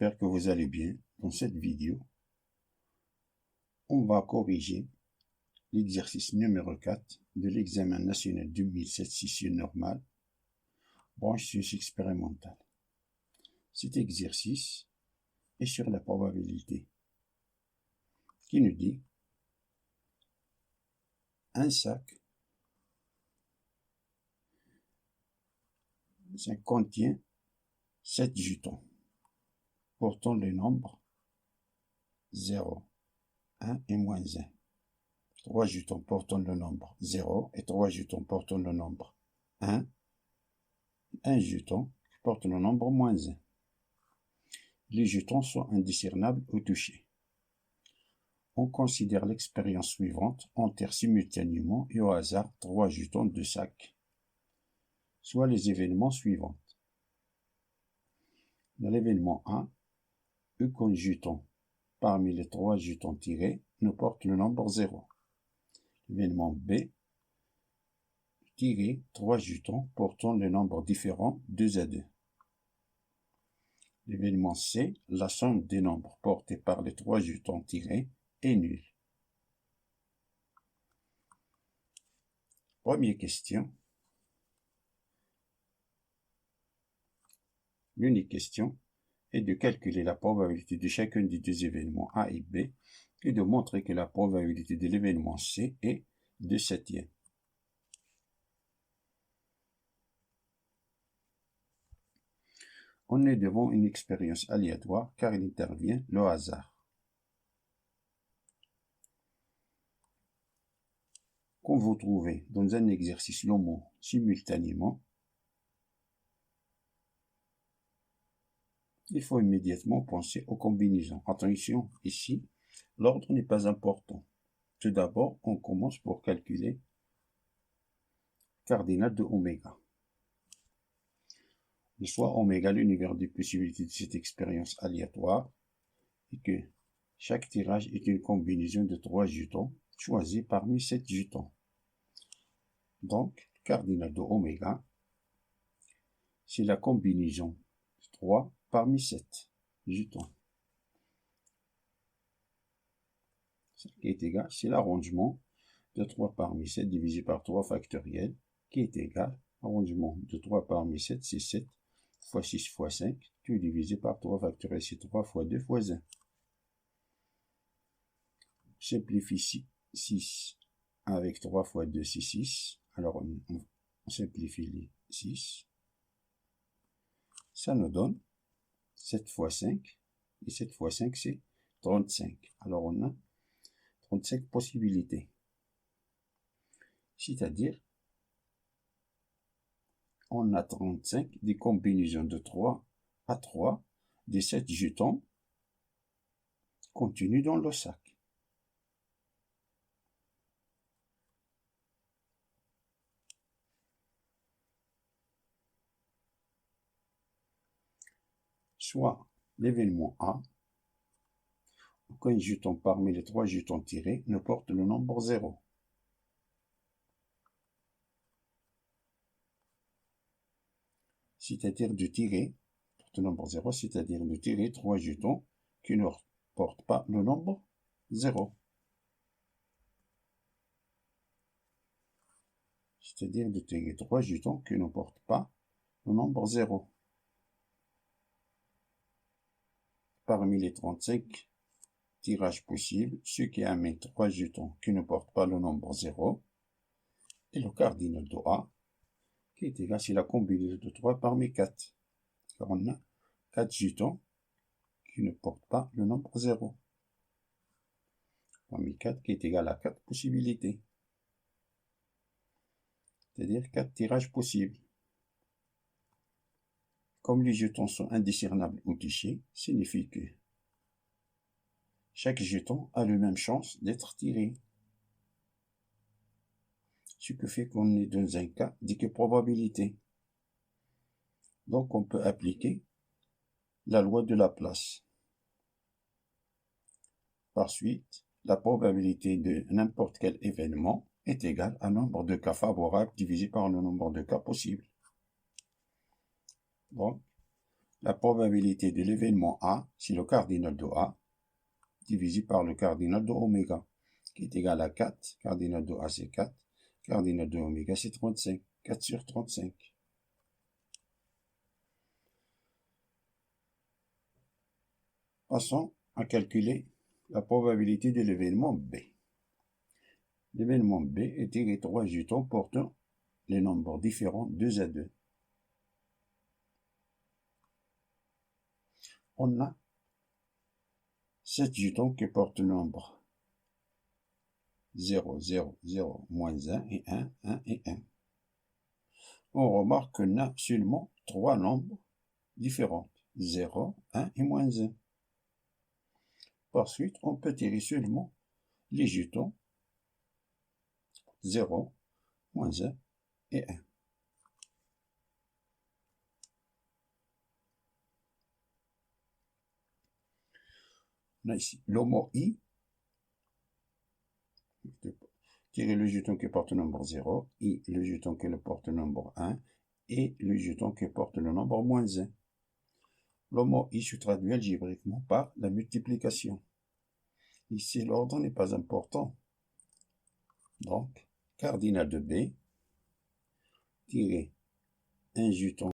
j'espère que vous allez bien. Dans cette vidéo, on va corriger l'exercice numéro 4 de l'examen national 2007 session normale, branche sciences expérimentales. Cet exercice est sur la probabilité, qui nous dit un sac, ça contient 7 jetons portant les nombres 0, 1 et moins 1. 3 jetons portant le nombre 0 et 3 jetons portant le nombre 1. Un jeton qui porte le nombre moins 1. Les jetons sont indiscernables au toucher. On considère l'expérience suivante, enterre simultanément et au hasard 3 jetons de sac, soit les événements suivants. Dans l'événement 1, aucun jeton parmi les 3 jetons tirés ne porte le nombre 0. L'événement B, tirer 3 jetons portant le nombre différent 2 à 2. L'événement C, la somme des nombres portés par les 3 jetons tirés est nulle. Première question. L'unique question est de calculer la probabilité de chacun des deux événements A et B et de montrer que la probabilité de l'événement C est 2/7. On est devant une expérience aléatoire car il intervient le hasard. Quand vous trouvez dans un exercice le mot simultanément, il faut immédiatement penser aux combinaisons. Attention, ici, l'ordre n'est pas important. Tout d'abord, on commence pour calculer cardinal de oméga. Soit oméga l'univers des possibilités de cette expérience aléatoire et que chaque tirage est une combinaison de 3 jetons choisis parmi 7 jetons. Donc, cardinal de oméga, c'est la combinaison de 3 parmi 7 jetons. Ce qui est égal, c'est l'arrangement de 3 parmi 7 divisé par 3 factoriel, qui est égal, arrangement de 3 parmi 7, c'est 7 fois 6 fois 5, tout divisé par 3 factoriel, c'est 3 fois 2 fois 1. Simplifie 6 avec 3 fois 2, c'est 6. Alors, on simplifie les 6. Ça nous donne 7 fois 5. Et 7 fois 5, c'est 35. Alors, on a 35 possibilités. C'est-à-dire, on a 35 des combinaisons de 3 à 3 des 7 jetons contenus dans le sac. Soit l'événement A, aucun jeton parmi les 3 jetons tirés ne porte le nombre 0. C'est-à-dire de tirer, porte le nombre 0, c'est-à-dire de tirer 3 jetons qui ne portent pas le nombre 0. C'est-à-dire de tirer 3 jetons qui ne portent pas le nombre 0. Parmi les 35 tirages possibles, ceux qui amènent 3 jetons qui ne portent pas le nombre 0, et le cardinal de A, qui est égal, c'est la combinaison de 3 parmi 4. Car on a 4 jetons qui ne portent pas le nombre 0. Parmi 4 qui est égal à 4 possibilités. C'est-à-dire 4 tirages possibles. Comme les jetons sont indiscernables au toucher, signifie que chaque jeton a la même chance d'être tiré. Ce qui fait qu'on est dans un cas d'équiprobabilité. Donc on peut appliquer la loi de Laplace. Par suite, la probabilité de n'importe quel événement est égale à nombre de cas favorables divisé par le nombre de cas possibles. Donc, la probabilité de l'événement A, c'est le cardinal de A, divisé par le cardinal de oméga, qui est égal à 4. Cardinal de A, c'est 4. Cardinal de oméga, c'est 35. 4 sur 35. Passons à calculer la probabilité de l'événement B. L'événement B est tiré 3 jetons portant les nombres différents 2 à 2. On a 7 jetons qui portent le nombre 0, 0, 0, moins 1 et 1, 1 et 1. On remarque qu'on a seulement 3 nombres différents, 0, 1 et moins 1. Par suite, on peut tirer seulement les jetons 0, moins 1 et 1. On a ici le mot I. Tirer le jeton qui porte le nombre 0, I, le jeton qui porte le nombre 1, et le jeton qui porte le nombre moins 1. Le mot I se traduit algébriquement par la multiplication. Ici, l'ordre n'est pas important. Donc, cardinal de B, tirer un jeton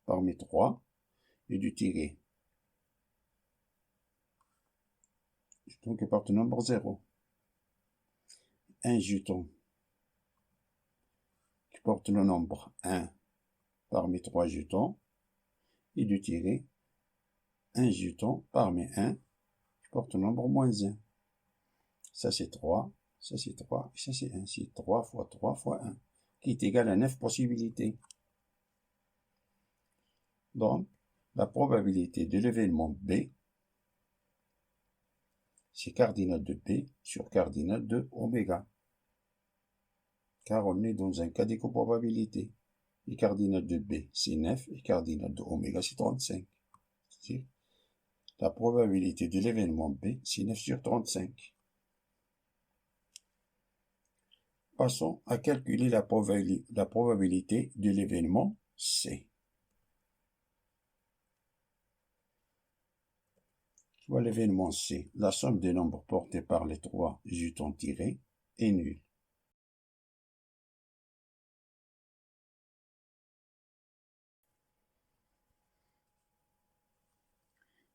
parmi 3 et de tirer un jeton qui porte le nombre 0. Un jeton qui porte le nombre 1 parmi 3 jetons et de tirer un jeton parmi 1 qui porte le nombre moins 1. Ça c'est 3, ça c'est 3, et ça c'est 1. C'est 3 fois 3 fois 1, qui est égal à 9 possibilités. Donc, la probabilité de l'événement B, c'est cardinal de B sur cardinal de oméga. Car on est dans un cas d'éco-probabilité. Et cardinal de B, c'est 9, et cardinal de oméga, c'est 35. C'est-à-dire, la probabilité de l'événement B, c'est 9 sur 35. Passons à calculer la probabilité de l'événement C. Soit l'événement C, la somme des nombres portés par les 3 jetons tirés est nulle.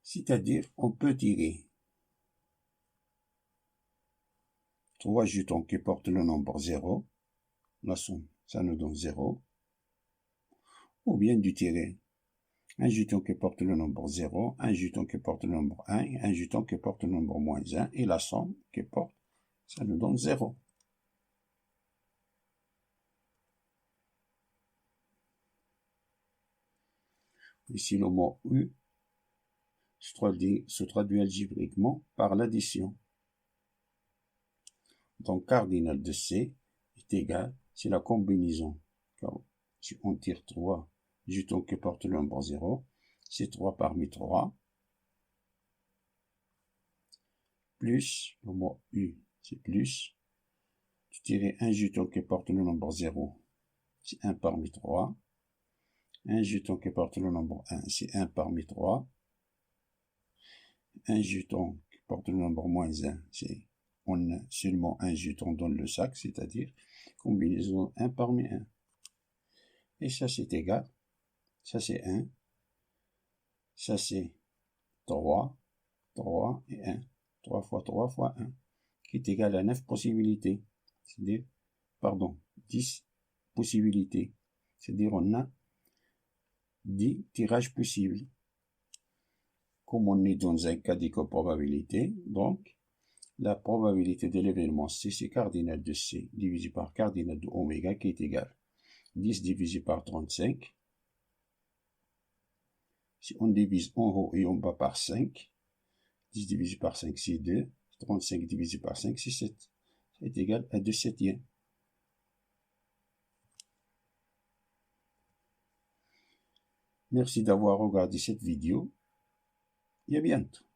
C'est-à-dire, on peut tirer 3 jetons qui portent le nombre 0, la somme, ça nous donne 0, ou bien de tirer un jeton qui porte le nombre 0, un jeton qui porte le nombre 1, et un jeton qui porte le nombre moins 1, et la somme qui porte, ça nous donne 0. Ici, le mot U se traduit algébriquement par l'addition. Donc, cardinal de C est égal, c'est la combinaison. Si on tire 3 jetons qui portent le nombre 0, c'est 3 parmi 3, plus, le mot U, c'est plus, tu tirer un jeton qui porte le nombre 0, c'est 1 parmi 3, un jeton qui porte le nombre 1, c'est 1 parmi 3, un jeton qui porte le nombre moins 1, c'est on a seulement un jeton dans le sac, c'est-à-dire combinaison 1 parmi 1. Et ça c'est égal, ça c'est 1, ça c'est 3, 3 et 1. 3 fois 3 fois 1, qui est égal à 9 possibilités. C'est-à-dire, 10 possibilités. C'est-à-dire, on a 10 tirages possibles. Comme on est dans un cas d'éco-probabilité, donc, la probabilité de l'événement C, c'est cardinal de C divisé par cardinal de oméga qui est égal 10 divisé par 35. Si on divise en haut et en bas par 5, 10 divisé par 5, c'est 2. 35 divisé par 5, c'est 7. C'est égal à 2 septièmes. Merci d'avoir regardé cette vidéo et à bientôt.